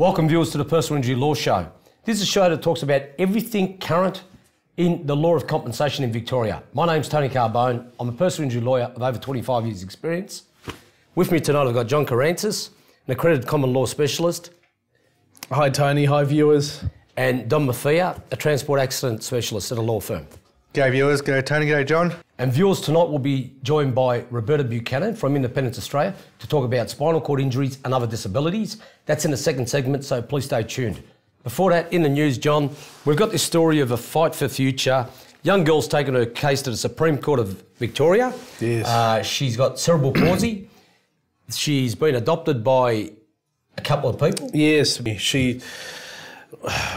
Welcome viewers to the Personal Injury Law Show. This is a show that talks about everything current in the law of compensation in Victoria. My name's Tony Carbone. I'm a personal injury lawyer of over 25 years experience. With me tonight I've got John Carantis, an accredited common law specialist. Hi Tony, hi viewers. And Don Maffia, a transport accident specialist at a law firm. G'day viewers, g'day Tony, g'day John. And viewers tonight will be joined by Roberta Buchanan from Independence Australia to talk about spinal cord injuries and other disabilities. That's in the second segment, so please stay tuned. Before that, in the news, John, we've got this story of a fight for future. Young girl's taken her case to the Supreme Court of Victoria. Yes. She's got cerebral palsy. She's been adopted by a couple of people. Yes, she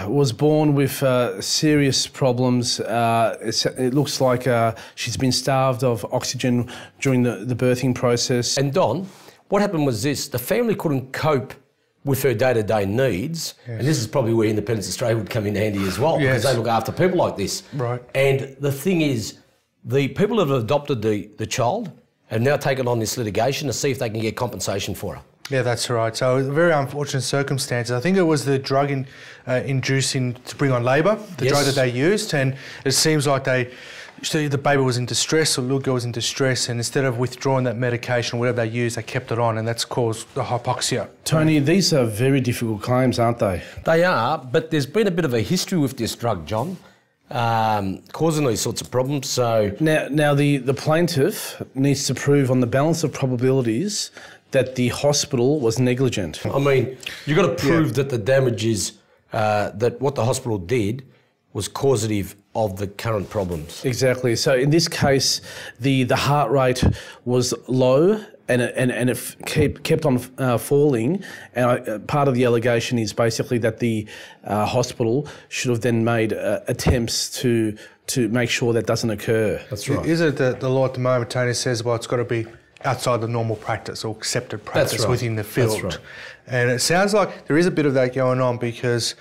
was born with serious problems. It looks like she's been starved of oxygen during the birthing process. And Don, what happened was this: the family couldn't cope with her day-to-day needs, yes. And this is probably where Independence Australia would come in handy as well, yes. Because they look after people like this. Right. And the thing is, the people that have adopted the child have now taken on this litigation to see if they can get compensation for her. Yeah, that's right. So very unfortunate circumstances. I think it was the drug inducing to bring on labour, the yes. drug that they used, and it seems like the baby was in distress, or the little girl was in distress, and instead of withdrawing that medication, whatever they used, they kept it on, and that's caused the hypoxia. Tony, these are very difficult claims, aren't they? They are, but there's been a bit of a history with this drug, John, causing these sorts of problems. So now the plaintiff needs to prove on the balance of probabilities that the hospital was negligent. I mean, you've got to prove that the damages, that what the hospital did was causative of the current problems. Exactly. So in this case, the heart rate was low and it kept on falling. And part of the allegation is basically that the hospital should have then made attempts to make sure that doesn't occur. That's right. Is it that the law at the moment, Tony, says, well, it's got to be outside the normal practice or accepted practice within the field? That's right. And it sounds like there is a bit of that going on, because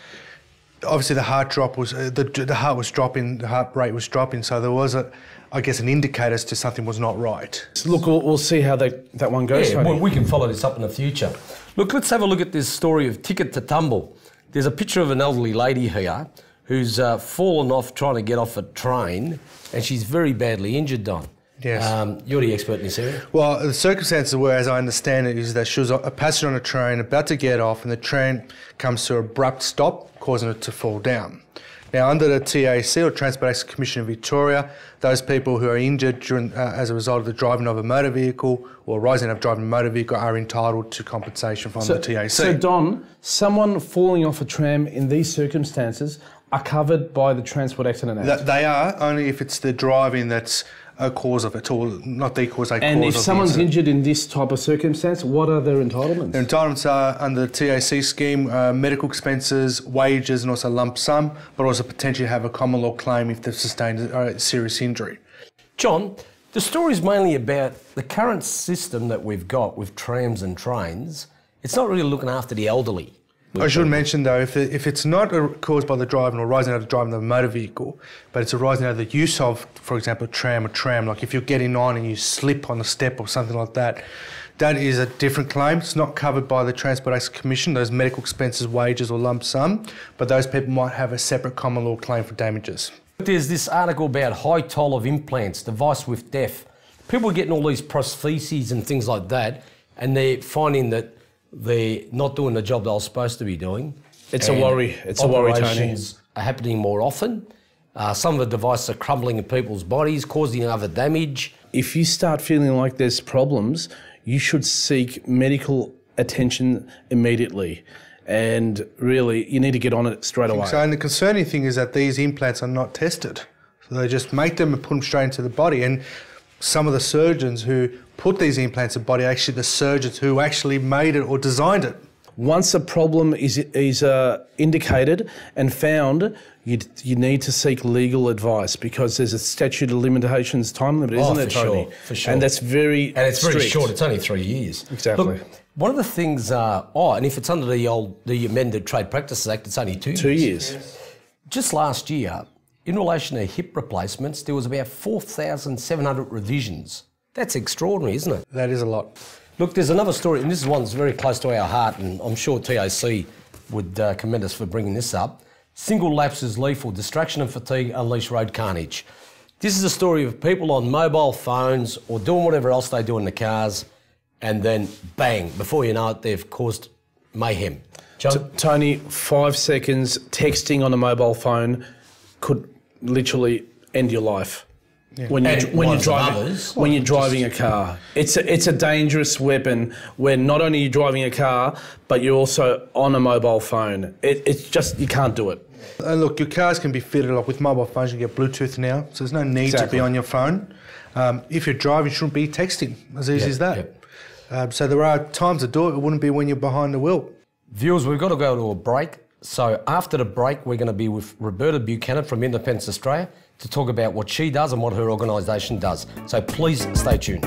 obviously the heart drop was the heart was dropping, the heart rate was dropping, so there was I guess an indicator as to something was not right. Look, we'll see how that one goes. Yeah, well, we can follow this up in the future. Look, let's have a look at this story of Ticket to Tumble. There's a picture of an elderly lady here who's fallen off trying to get off a train, and she's very badly injured, Don. Yes. You're the expert in this area. Well, the circumstances were, as I understand it, is that she was a passenger on a train about to get off, and the train comes to an abrupt stop, causing it to fall down. Now, under the TAC, or Transport Accident Commission of Victoria, those people who are injured during, as a result of the driving of a motor vehicle or rising of driving a motor vehicle are entitled to compensation from the TAC. So, Don, someone falling off a tram in these circumstances are covered by the Transport Accident Act? They are, only if it's the driving that's a cause of it, or not the cause, a cause of it. And if someone's injured in this type of circumstance, what are their entitlements? Their entitlements are, under the TAC scheme, medical expenses, wages, and also lump sum, but also potentially have a common law claim if they've sustained a serious injury. John, the story is mainly about the current system that we've got with trams and trains. It's not really looking after the elderly. I should mention though, if it's not caused by the driving or rising out of driving of a motor vehicle, but it's arising out of the use of, for example, a tram, like if you're getting on and you slip on a step or something like that, that is a different claim. It's not covered by the Transport Accident Commission, those medical expenses, wages or lump sum, but those people might have a separate common law claim for damages. There's this article about high toll of implants, device with death. People are getting all these prostheses and things like that, and they're finding that they're not doing the job they were supposed to be doing. It's a worry. It's a worry, Tony. Operations are happening more often. Some of the devices are crumbling in people's bodies, causing other damage. If you start feeling like there's problems, you should seek medical attention immediately. And really, you need to get on it straight away. So, and the concerning thing is that these implants are not tested. So they just make them and put them straight into the body. And some of the surgeons who put these implants in the body are actually the surgeons who actually made it or designed it. Once a problem is indicated and found, you need to seek legal advice, because there's a statute of limitations time limit, isn't it, Tony? For sure. And that's very And it's very strict. short. It's only 3 years. Exactly. Look, one of the things, and if it's under the amended Trade Practices Act, it's only 2 years. 2 years. Just last year, in relation to hip replacements, there was about 4,700 revisions. That's extraordinary, isn't it? That is a lot. Look, there's another story, and this is one that's very close to our heart, and I'm sure TAC would commend us for bringing this up. Single lapse is lethal. Distraction and fatigue unleash road carnage. This is a story of people on mobile phones or doing whatever else they do in the cars, and then bang, before you know it, they've caused mayhem. John? Tony, 5 seconds texting on a mobile phone could literally end your life. Yeah. When you're driving a car, it's a dangerous weapon. When not only are you driving a car, but you're also on a mobile phone. It's just, you can't do it. And look, your cars can be fitted up with mobile phones. You get Bluetooth now, so there's no need to be on your phone. If you're driving, you shouldn't be texting. As easy as that. So there are times to do it. It wouldn't be when you're behind the wheel. Viewers, we've got to go to a break. So after the break, we're going to be with Roberta Buchanan from Independence Australia to talk about what she does and what her organisation does. So please stay tuned.